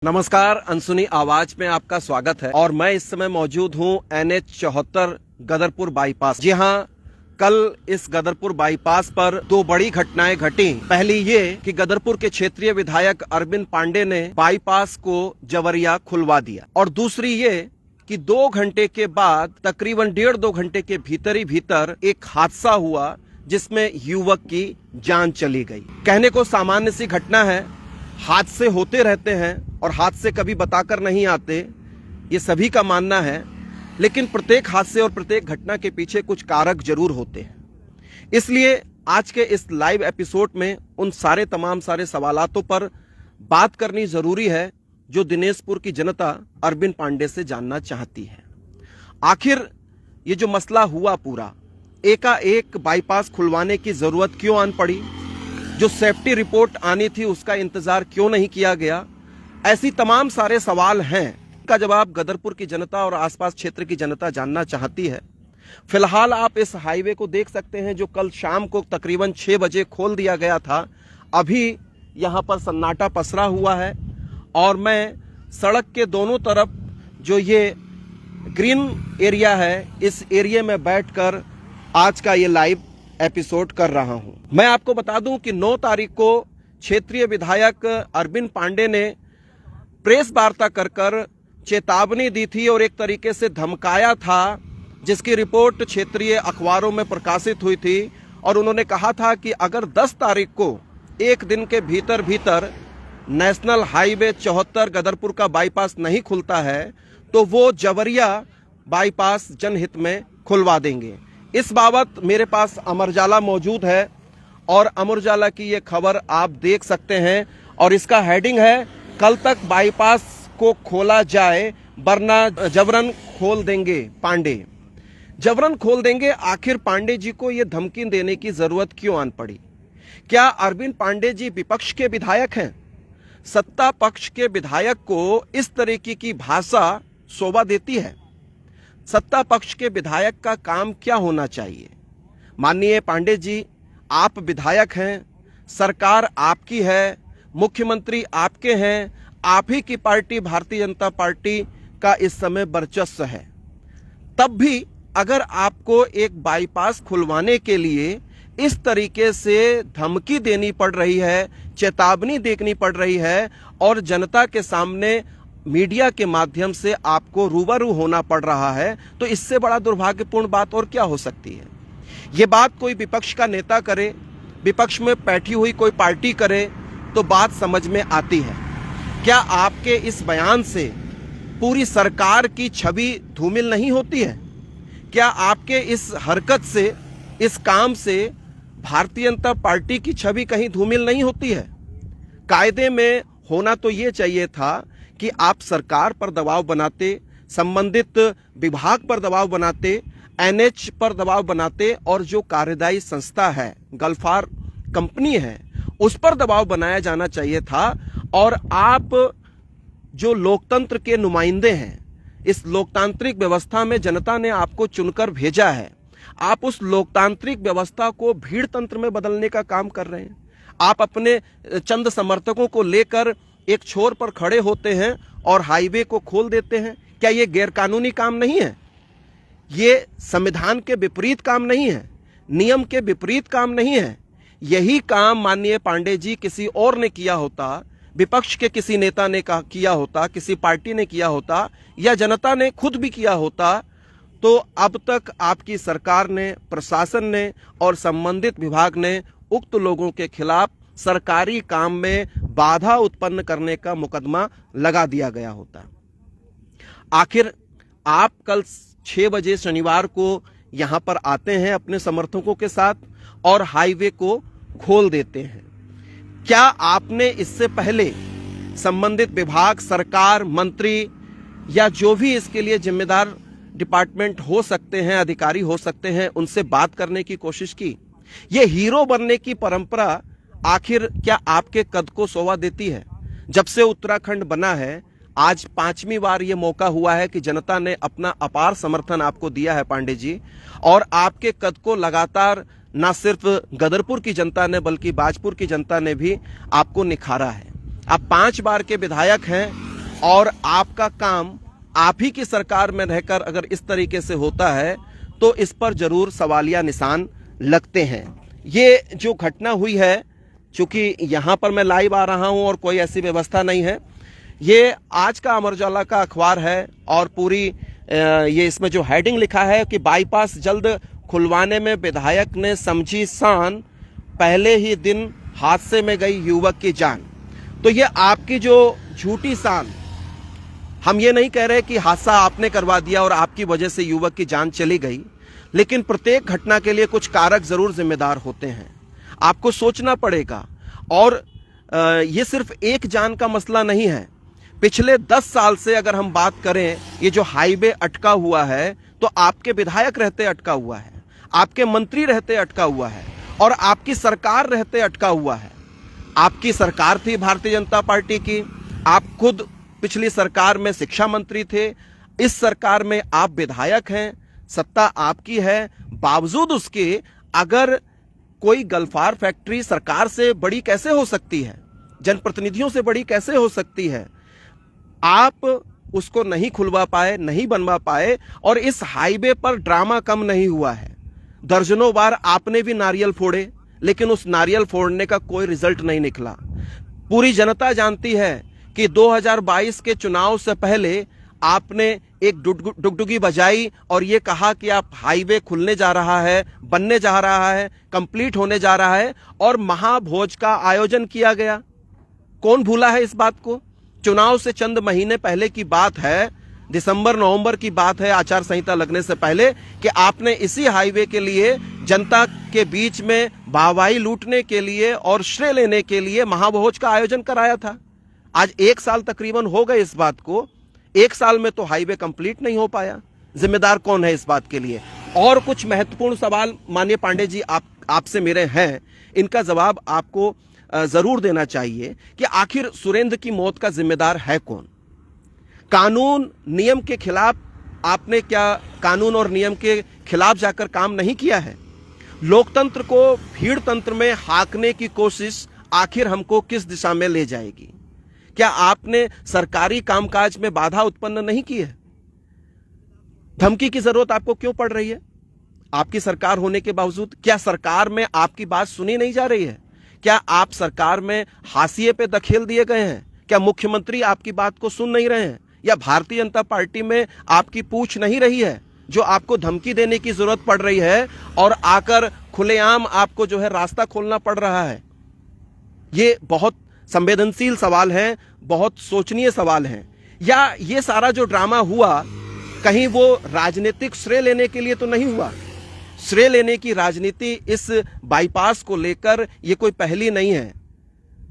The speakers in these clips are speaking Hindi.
नमस्कार, अनसुनी आवाज में आपका स्वागत है और मैं इस समय मौजूद हूं NH 74 गदरपुर बाईपास। जी हां, कल इस गदरपुर बाईपास पर दो बड़ी घटनाएं घटी। पहली ये कि गदरपुर के क्षेत्रीय विधायक अरविंद पांडे ने बाईपास को जवरिया खुलवा दिया और दूसरी ये कि 2 घंटे के बाद तकरीबन 1.5-2 घंटे के भीतर ही भीतर एक हादसा हुआ जिसमें युवक की जान चली गई। कहने को सामान्य सी घटना है, हादसे होते रहते हैं और हादसे कभी बताकर नहीं आते, ये सभी का मानना है, लेकिन प्रत्येक हादसे और प्रत्येक घटना के पीछे कुछ कारक जरूर होते हैं। इसलिए आज के इस लाइव एपिसोड में उन तमाम सारे सवालातों पर बात करनी जरूरी है जो दिनेशपुर की जनता अरविंद पांडे से जानना चाहती है। आखिर ये जो मसला हुआ पूरा, एकाएक बाईपास खुलवाने की जरूरत क्यों आन पड़ी? जो सेफ्टी रिपोर्ट आनी थी उसका इंतजार क्यों नहीं किया गया? ऐसी तमाम सारे सवाल हैं का जवाब गदरपुर की जनता और आसपास क्षेत्र की जनता जानना चाहती है। फिलहाल आप इस हाईवे को देख सकते हैं जो कल शाम को तकरीबन 6 बजे खोल दिया गया था। अभी यहां पर सन्नाटा पसरा हुआ है और मैं सड़क के दोनों तरफ जो ये ग्रीन एरिया है, इस एरिया में बैठकर आज का ये लाइव एपिसोड कर रहा हूं। मैं आपको बता दूं कि 9 तारीख को क्षेत्रीय विधायक अरविंद पांडे ने प्रेस वार्ता कर चेतावनी दी थी और एक तरीके से धमकाया था, जिसकी रिपोर्ट क्षेत्रीय अखबारों में प्रकाशित हुई थी और उन्होंने कहा था कि अगर 10 तारीख को एक दिन के भीतर भीतर नेशनल हाईवे 74 गदरपुर का बाईपास नहीं खुलता है तो वो जवरिया बाईपास जनहित में खुलवा देंगे। इस बाबत मेरे पास अमर उजाला मौजूद है और अमर उजाला की ये खबर आप देख सकते हैं और इसका हेडिंग है, कल तक बाईपास को खोला जाए वरना जबरन खोल देंगे पांडे। जबरन खोल देंगे, आखिर पांडे जी को ये धमकी देने की जरूरत क्यों आन पड़ी? क्या अरविंद पांडे जी विपक्ष के विधायक हैं? सत्ता पक्ष के विधायक को इस तरीके की भाषा शोभा देती है? सत्ता पक्ष के विधायक का काम क्या होना चाहिए? माननीय पांडे जी, आप विधायक हैं, सरकार आपकी है, मुख्यमंत्री आपके हैं, आप ही की पार्टी भारतीय जनता पार्टी का इस समय वर्चस्व है। तब भी अगर आपको एक बाईपास खुलवाने के लिए इस तरीके से धमकी देनी पड़ रही है, चेतावनी देनी पड़ रही है और जनता के सामने मीडिया के माध्यम से आपको रूबरू होना पड़ रहा है, तो इससे बड़ा दुर्भाग्यपूर्ण बात और क्या हो सकती है? ये बात कोई विपक्ष का नेता करे, विपक्ष में बैठी हुई कोई पार्टी करे तो बात समझ में आती है। क्या आपके इस बयान से पूरी सरकार की छवि धूमिल नहीं होती है? क्या आपके इस हरकत से, इस काम से भारतीय जनता पार्टी की छवि कहीं धूमिल नहीं होती है? कायदे में होना तो ये चाहिए था कि आप सरकार पर दबाव बनाते, संबंधित विभाग पर दबाव बनाते, NH पर दबाव बनाते और जो कार्यदायी संस्था है, गल्फार कंपनी है, उस पर दबाव बनाया जाना चाहिए था। और आप जो लोकतंत्र के नुमाइंदे हैं, इस लोकतांत्रिक व्यवस्था में जनता ने आपको चुनकर भेजा है, आप उस लोकतांत्रिक व्यवस्था को भीड़ तंत्र में बदलने का काम कर रहे हैं। आप अपने चंद समर्थकों को लेकर एक छोर पर खड़े होते हैं और हाईवे को खोल देते हैं। क्या ये गैरकानूनी काम नहीं है? ये संविधान के विपरीत काम नहीं है? नियम के विपरीत काम नहीं है? यही काम माननीय पांडे जी किसी और ने किया होता, विपक्ष के किसी नेता ने किया होता, किसी पार्टी ने किया होता या जनता ने खुद भी किया होता, तो अब तक आपकी सरकार ने, प्रशासन ने और संबंधित विभाग ने उक्त लोगों के खिलाफ सरकारी काम में बाधा उत्पन्न करने का मुकदमा लगा दिया गया होता। आखिर आप कल 6 बजे शनिवार को यहां पर आते हैं अपने समर्थकों के साथ और हाईवे को खोल देते हैं। क्या आपने इससे पहले संबंधित विभाग, सरकार, मंत्री या जो भी इसके लिए जिम्मेदार डिपार्टमेंट हो सकते हैं, अधिकारी हो सकते हैं, उनसे बात करने की कोशिश की? ये हीरो बनने की परंपरा आखिर क्या आपके कद को शोभा देती है? जब से उत्तराखंड बना है, आज 5वीं बार ये मौका हुआ है कि जनता ने अपना अपार समर्थन आपको दिया है पांडे जी, और आपके कद को लगातार न सिर्फ गदरपुर की जनता ने बल्कि बाजपुर की जनता ने भी आपको निखारा है। आप 5 बार के विधायक हैं और आपका काम आप ही की सरकार में रहकर अगर इस तरीके से होता है तो इस पर जरूर सवालिया निशान लगते हैं। ये जो घटना हुई है, चूंकि यहां पर मैं लाइव आ रहा हूं और कोई ऐसी व्यवस्था नहीं है, ये आज का अमर उजाला का अखबार है और पूरी ये इसमें जो हेडिंग लिखा है कि बाईपास जल्द खुलवाने में विधायक ने समझी शान, पहले ही दिन हादसे में गई युवक की जान। तो ये आपकी जो झूठी शान, हम ये नहीं कह रहे कि हादसा आपने करवा दिया और आपकी वजह से युवक की जान चली गई, लेकिन प्रत्येक घटना के लिए कुछ कारक जरूर जिम्मेदार होते हैं। आपको सोचना पड़ेगा। और ये सिर्फ एक जान का मसला नहीं है। पिछले 10 साल से अगर हम बात करें, ये जो हाईवे अटका हुआ है तो आपके विधायक रहते अटका हुआ है, आपके मंत्री रहते अटका हुआ है और आपकी सरकार रहते अटका हुआ है। आपकी सरकार थी भारतीय जनता पार्टी की, आप खुद पिछली सरकार में शिक्षा मंत्री थे, इस सरकार में आप विधायक हैं, सत्ता आपकी है। बावजूद उसके अगर कोई गल्फार फैक्ट्री सरकार से बड़ी कैसे हो सकती है, जनप्रतिनिधियों से बड़ी कैसे हो सकती है, आप उसको नहीं खुलवा पाए, नहीं बनवा पाए। और इस हाईवे पर ड्रामा कम नहीं हुआ है। दर्जनों बार आपने भी नारियल फोड़े, लेकिन उस नारियल फोड़ने का कोई रिजल्ट नहीं निकला। पूरी जनता जानती है कि 2022 के चुनाव से पहले आपने एक डुगडुगी बजाई और ये कहा कि आप हाईवे खुलने जा रहा है, बनने जा रहा है, कंप्लीट होने जा रहा है और महाभोज का आयोजन किया गया। कौन भूला है इस बात को? चुनाव से चंद महीने पहले की बात है, दिसंबर नवंबर की बात है, आचार संहिता लगने से पहले, कि आपने इसी हाईवे के लिए जनता के बीच में वाहवाही लूटने के लिए और श्रेय लेने के लिए महाभोज का आयोजन कराया था। आज 1 साल तकरीबन हो गए इस बात को। 1 साल में तो हाईवे कंप्लीट नहीं हो पाया। जिम्मेदार कौन है इस बात के लिए? और कुछ महत्वपूर्ण सवाल माननीय पांडे जी आपसे मेरे हैं, इनका जवाब आपको जरूर देना चाहिए कि आखिर सुरेंद्र की मौत का जिम्मेदार है कौन? कानून नियम के खिलाफ आपने क्या कानून और नियम के खिलाफ जाकर काम नहीं किया है? लोकतंत्र को भीड़ तंत्र में हाकने की कोशिश आखिर हमको किस दिशा में ले जाएगी? क्या आपने सरकारी कामकाज में बाधा उत्पन्न नहीं की है? धमकी की जरूरत आपको क्यों पड़ रही है? आपकी सरकार होने के बावजूद क्या सरकार में आपकी बात सुनी नहीं जा रही है? क्या आप सरकार में हाशिए पे धकेल दिए गए हैं? क्या मुख्यमंत्री आपकी बात को सुन नहीं रहे हैं? या भारतीय जनता पार्टी में आपकी पूछ नहीं रही है, जो आपको धमकी देने की जरूरत पड़ रही है और आकर खुलेआम आपको जो है रास्ता खोलना पड़ रहा है? ये बहुत संवेदनशील सवाल हैं, बहुत सोचनीय सवाल हैं। या ये सारा जो ड्रामा हुआ, कहीं वो राजनीतिक श्रेय लेने के लिए तो नहीं हुआ? श्रेय लेने की राजनीति इस बाईपास को लेकर ये कोई पहली नहीं है।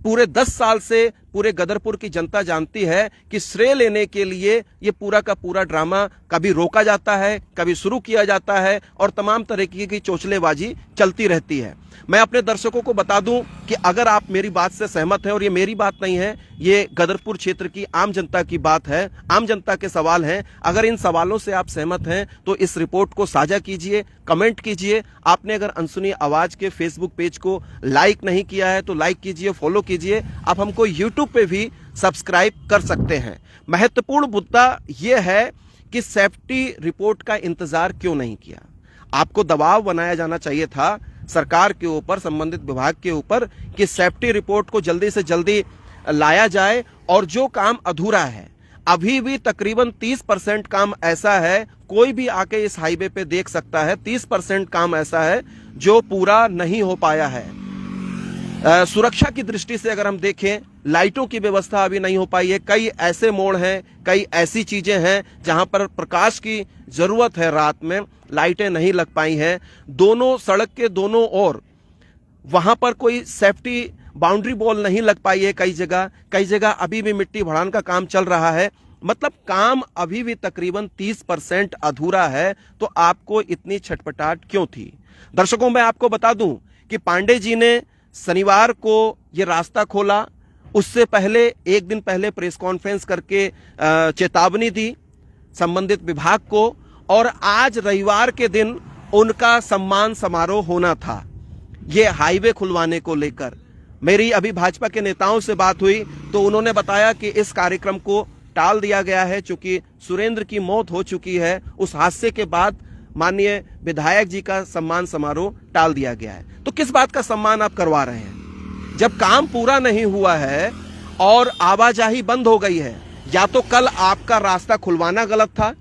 पूरे 10 साल से पूरे गदरपुर की जनता जानती है कि श्रेय लेने के लिए ये पूरा का पूरा ड्रामा कभी रोका जाता है, कभी शुरू किया जाता है और तमाम तरीके की चोचलेबाजी चलती रहती है। मैं अपने दर्शकों को बता दूं कि अगर आप मेरी बात से सहमत हैं, और ये मेरी बात नहीं है, ये गदरपुर क्षेत्र की आम जनता की बात है, आम जनता के सवाल हैं। अगर इन सवालों से आप सहमत हैं तो इस रिपोर्ट को साझा कीजिए, कमेंट कीजिए। आपने अगर अनसुनी आवाज के फेसबुक पेज को लाइक नहीं किया है तो लाइक कीजिए, फॉलो कीजिए। आप हमको यूट्यूब पे भी सब्सक्राइब कर सकते हैं। महत्वपूर्ण मुद्दा यह है कि सेफ्टी रिपोर्ट का इंतजार क्यों नहीं किया? आपको दबाव बनाया जाना चाहिए था सरकार के ऊपर, संबंधित विभाग के ऊपर, कि सेफ्टी रिपोर्ट को जल्दी से जल्दी लाया जाए। और जो काम अधूरा है, अभी भी तकरीबन 30% काम ऐसा है, कोई भी आके इस हाईवे पे देख सकता है, 30% काम ऐसा है जो पूरा नहीं हो पाया है। सुरक्षा की दृष्टि से अगर हम देखें, लाइटों की व्यवस्था अभी नहीं हो पाई है। कई ऐसे मोड़ हैं, कई ऐसी चीजें हैं जहां पर प्रकाश की जरूरत है, रात में लाइटें नहीं लग पाई हैं। दोनों सड़क के दोनों ओर वहां पर कोई सेफ्टी बाउंड्री वॉल नहीं लग पाई है। कई जगह अभी भी मिट्टी भड़ान का काम चल रहा है। मतलब काम अभी भी तकरीबन 30% अधूरा है। तो आपको इतनी छटपटाहट क्यों थी? दर्शकों, मैं आपको बता दूं कि पांडे जी ने शनिवार को यह रास्ता खोला, उससे पहले एक दिन पहले प्रेस कॉन्फ्रेंस करके चेतावनी दी संबंधित विभाग को, और आज रविवार के दिन उनका सम्मान समारोह होना था ये हाईवे खुलवाने को लेकर। मेरी अभी भाजपा के नेताओं से बात हुई तो उन्होंने बताया कि इस कार्यक्रम को टाल दिया गया है। चूंकि सुरेंद्र की मौत हो चुकी है, उस हादसे के बाद माननीय विधायक जी का सम्मान समारोह टाल दिया गया है। तो किस बात का सम्मान आप करवा रहे हैं जब काम पूरा नहीं हुआ है और आवाजाही बंद हो गई है? या तो कल आपका रास्ता खुलवाना गलत था,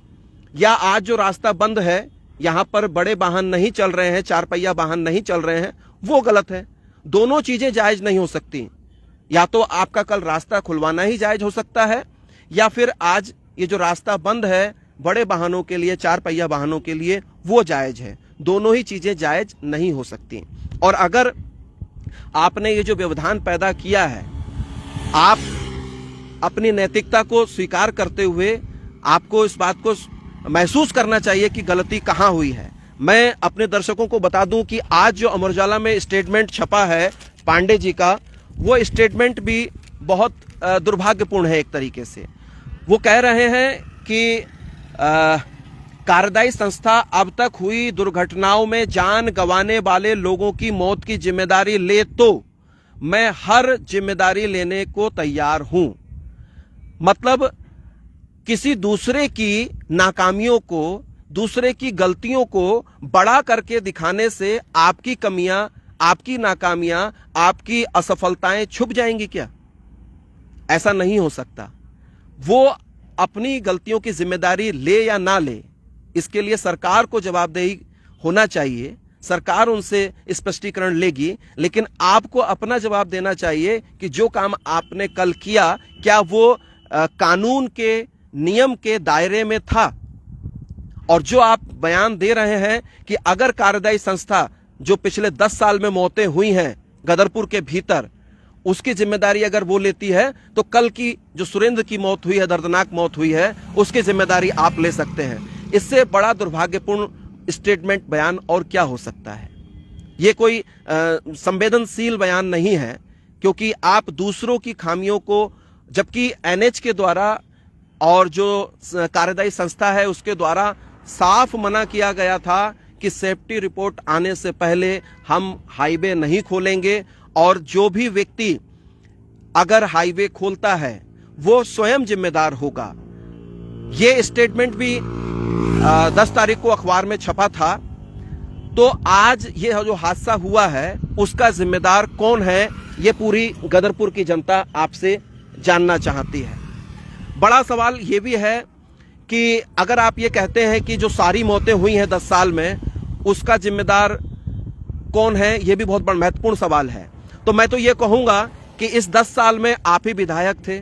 या आज जो रास्ता बंद है, यहां पर बड़े वाहन नहीं चल रहे हैं, 4 पहिया वाहन नहीं चल रहे हैं, वो गलत है। दोनों चीजें जायज नहीं हो सकती। या तो आपका कल रास्ता खुलवाना ही जायज हो सकता है, या फिर आज ये जो रास्ता बंद है बड़े वाहनों के लिए, 4 पहिया वाहनों के लिए, वो जायज है। दोनों ही चीजें जायज नहीं हो सकती। और अगर आपने ये जो व्यवधान पैदा किया है, आप अपनी नैतिकता को स्वीकार करते हुए आपको इस बात को महसूस करना चाहिए कि गलती कहां हुई है। मैं अपने दर्शकों को बता दूं कि आज जो अमर उजाला में स्टेटमेंट छपा है पांडे जी का, वो स्टेटमेंट भी बहुत दुर्भाग्यपूर्ण है। एक तरीके से वो कह रहे हैं कि कार्यदायी संस्था अब तक हुई दुर्घटनाओं में जान गंवाने वाले लोगों की मौत की जिम्मेदारी ले तो मैं हर जिम्मेदारी लेने को तैयार हूं। मतलब किसी दूसरे की नाकामियों को, दूसरे की गलतियों को बड़ा करके दिखाने से आपकी कमियां, आपकी नाकामियां, आपकी असफलताएं छुप जाएंगी क्या? ऐसा नहीं हो सकता। वो अपनी गलतियों की जिम्मेदारी ले या ना ले, इसके लिए सरकार को जवाबदेही होना चाहिए। सरकार उनसे स्पष्टीकरण लेगी, लेकिन आपको अपना जवाब देना चाहिए कि जो काम आपने कल किया, क्या वो कानून के, नियम के दायरे में था? और जो आप बयान दे रहे हैं कि अगर कार्यदायी संस्था जो पिछले 10 साल में मौतें हुई हैं गदरपुर के भीतर, उसकी जिम्मेदारी अगर वो लेती है, तो कल की जो सुरेंद्र की मौत हुई है, दर्दनाक मौत हुई है, उसकी जिम्मेदारी आप ले सकते हैं। इससे बड़ा दुर्भाग्यपूर्ण स्टेटमेंट बयान और क्या हो सकता है? ये कोई संवेदनशील बयान नहीं है, क्योंकि आप दूसरों की खामियों को, जबकि एनएच के द्वारा और जो कार्यदायी संस्था है उसके द्वारा साफ मना किया गया था कि सेफ्टी रिपोर्ट आने से पहले हम हाईवे नहीं खोलेंगे, और जो भी व्यक्ति अगर हाईवे खोलता है वो स्वयं जिम्मेदार होगा। ये स्टेटमेंट भी 10 तारीख को अखबार में छपा था। तो आज ये जो हादसा हुआ है उसका जिम्मेदार कौन है, ये पूरी गदरपुर की जनता आपसे जानना चाहती है। बड़ा सवाल ये भी है कि अगर आप ये कहते हैं कि जो सारी मौतें हुई हैं 10 साल में, उसका जिम्मेदार कौन है, ये भी बहुत बड़ा महत्वपूर्ण सवाल है। तो मैं तो ये कहूंगा कि इस 10 साल में आप ही विधायक थे,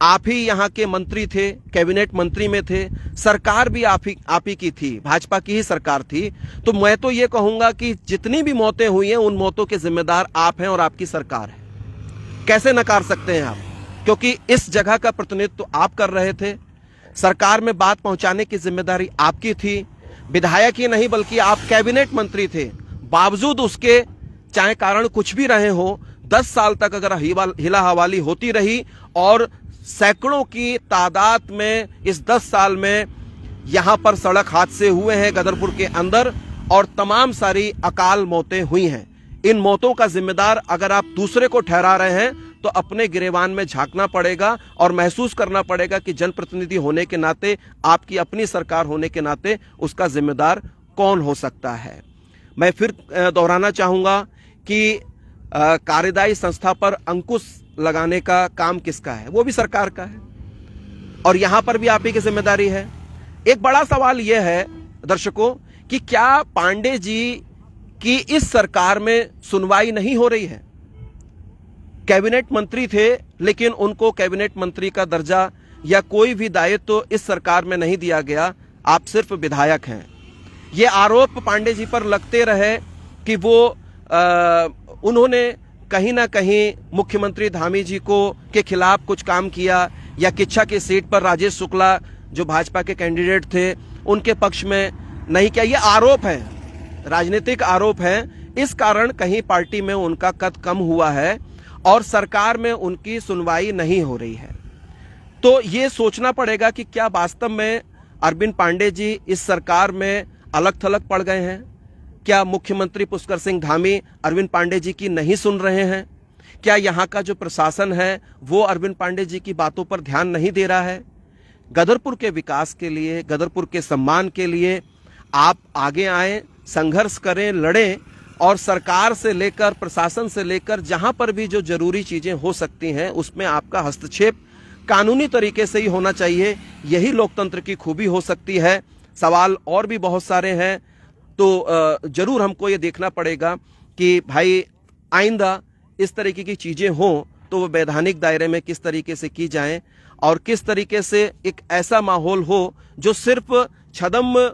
आप ही यहाँ के मंत्री थे, कैबिनेट मंत्री में थे, सरकार भी आप ही की थी, भाजपा की ही सरकार थी। तो मैं तो ये कहूंगा कि जितनी भी मौतें हुई हैं उन मौतों के जिम्मेदार आप हैं और आपकी सरकार है। कैसे नकार सकते हैं आप? क्योंकि इस जगह का प्रतिनिधित्व आप कर रहे थे, सरकार में बात पहुंचाने की जिम्मेदारी आपकी थी। विधायक ही नहीं बल्कि आप कैबिनेट मंत्री थे, बावजूद उसके, चाहे कारण कुछ भी रहे हो, 10 साल तक अगर हिला हवाली होती रही और सैकड़ों की तादाद में इस 10 साल में यहां पर सड़क हादसे हुए हैं गदरपुर के अंदर, और तमाम सारी अकाल मौतें हुई हैं। इन मौतों का जिम्मेदार अगर आप दूसरे को ठहरा रहे हैं तो अपने गिरेबान में झांकना पड़ेगा और महसूस करना पड़ेगा कि जनप्रतिनिधि होने के नाते, आपकी अपनी सरकार होने के नाते उसका जिम्मेदार कौन हो सकता है। मैं फिर दोहराना चाहूंगा कि कार्यदायी संस्था पर अंकुश लगाने का काम किसका है? वो भी सरकार का है, और यहां पर भी आप ही की जिम्मेदारी है। एक बड़ा सवाल यह है दर्शकों कि क्या पांडे जी की इस सरकार में सुनवाई नहीं हो रही है? कैबिनेट मंत्री थे, लेकिन उनको कैबिनेट मंत्री का दर्जा या कोई भी दायित्व तो इस सरकार में नहीं दिया गया, आप सिर्फ विधायक हैं। ये आरोप पांडे जी पर लगते रहे कि वो उन्होंने कहीं ना कहीं मुख्यमंत्री धामी जी के खिलाफ कुछ काम किया, या किच्छा की सीट पर राजेश शुक्ला जो भाजपा के कैंडिडेट थे उनके पक्ष में नहीं किया। ये आरोप है, राजनीतिक आरोप है। इस कारण कहीं पार्टी में उनका कद कम हुआ है और सरकार में उनकी सुनवाई नहीं हो रही है। तो ये सोचना पड़ेगा कि क्या वास्तव में अरविंद पांडे जी इस सरकार में अलग थलग पड़ गए हैं? क्या मुख्यमंत्री पुष्कर सिंह धामी अरविंद पांडे जी की नहीं सुन रहे हैं? क्या यहाँ का जो प्रशासन है वो अरविंद पांडे जी की बातों पर ध्यान नहीं दे रहा है? गदरपुर के विकास के लिए, गदरपुर के सम्मान के लिए आप आगे आएं, संघर्ष करें, लड़ें और सरकार से लेकर, प्रशासन से लेकर जहां पर भी जो जरूरी चीजें हो सकती हैं उसमें आपका हस्तक्षेप कानूनी तरीके से ही होना चाहिए। यही लोकतंत्र की खूबी हो सकती है। सवाल और भी बहुत सारे हैं, तो जरूर हमको ये देखना पड़ेगा कि भाई आइंदा इस तरीके की चीजें हों तो वो वैधानिक दायरे में किस तरीके से की जाएं और किस तरीके से एक ऐसा माहौल हो जो सिर्फ छद्म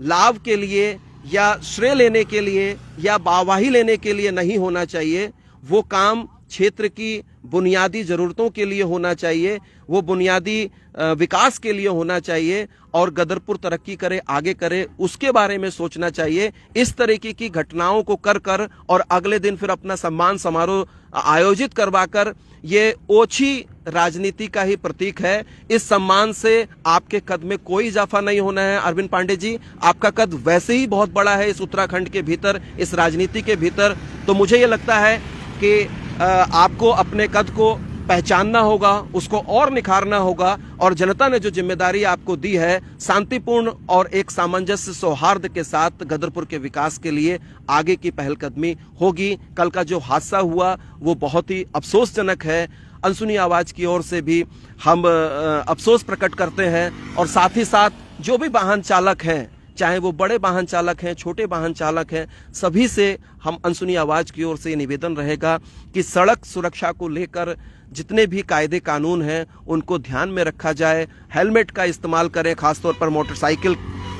लाभ के लिए या श्रेय लेने के लिए या वाहवाही लेने के लिए नहीं होना चाहिए। वो काम क्षेत्र की बुनियादी जरूरतों के लिए होना चाहिए, वो बुनियादी विकास के लिए होना चाहिए और गदरपुर तरक्की करे, आगे करे, उसके बारे में सोचना चाहिए। इस तरीके की घटनाओं को कर और अगले दिन फिर अपना सम्मान समारोह आयोजित करवाकर ये ओछी राजनीति का ही प्रतीक है। इस सम्मान से आपके कद में कोई इजाफा नहीं होना है। अरविंद पांडे जी, आपका कद वैसे ही बहुत बड़ा है इस उत्तराखंड के भीतर, इस राजनीति के भीतर। तो मुझे ये लगता है कि आपको अपने कद को पहचानना होगा, उसको और निखारना होगा और जनता ने जो जिम्मेदारी आपको दी है, शांतिपूर्ण और एक सामंजस्य सौहार्द के साथ गदरपुर के विकास के लिए आगे की पहलकदमी होगी। कल का जो हादसा हुआ वो बहुत ही अफसोसजनक है। अनसुनी आवाज की ओर से भी हम अफसोस प्रकट करते हैं और साथ ही साथ जो भी वाहन चालक हैं, चाहे वो बड़े वाहन चालक हैं, छोटे वाहन चालक हैं, सभी से हम अनसुनी आवाज की ओर से निवेदन रहेगा कि सड़क सुरक्षा को लेकर जितने भी कायदे कानून हैं उनको ध्यान में रखा जाए। हेलमेट का इस्तेमाल करें, खासतौर पर मोटरसाइकिल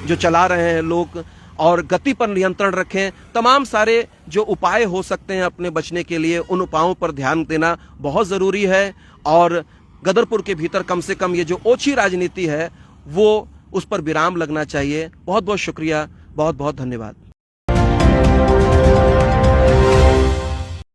जो चला रहे हैं लोग, और गति पर नियंत्रण रखें। तमाम सारे जो उपाय हो सकते हैं अपने बचने के लिए, उन उपायों पर ध्यान देना बहुत ज़रूरी है और गदरपुर के भीतर कम से कम ये जो ओछी राजनीति है वो उस पर विराम लगना चाहिए। बहुत बहुत शुक्रिया, बहुत बहुत धन्यवाद।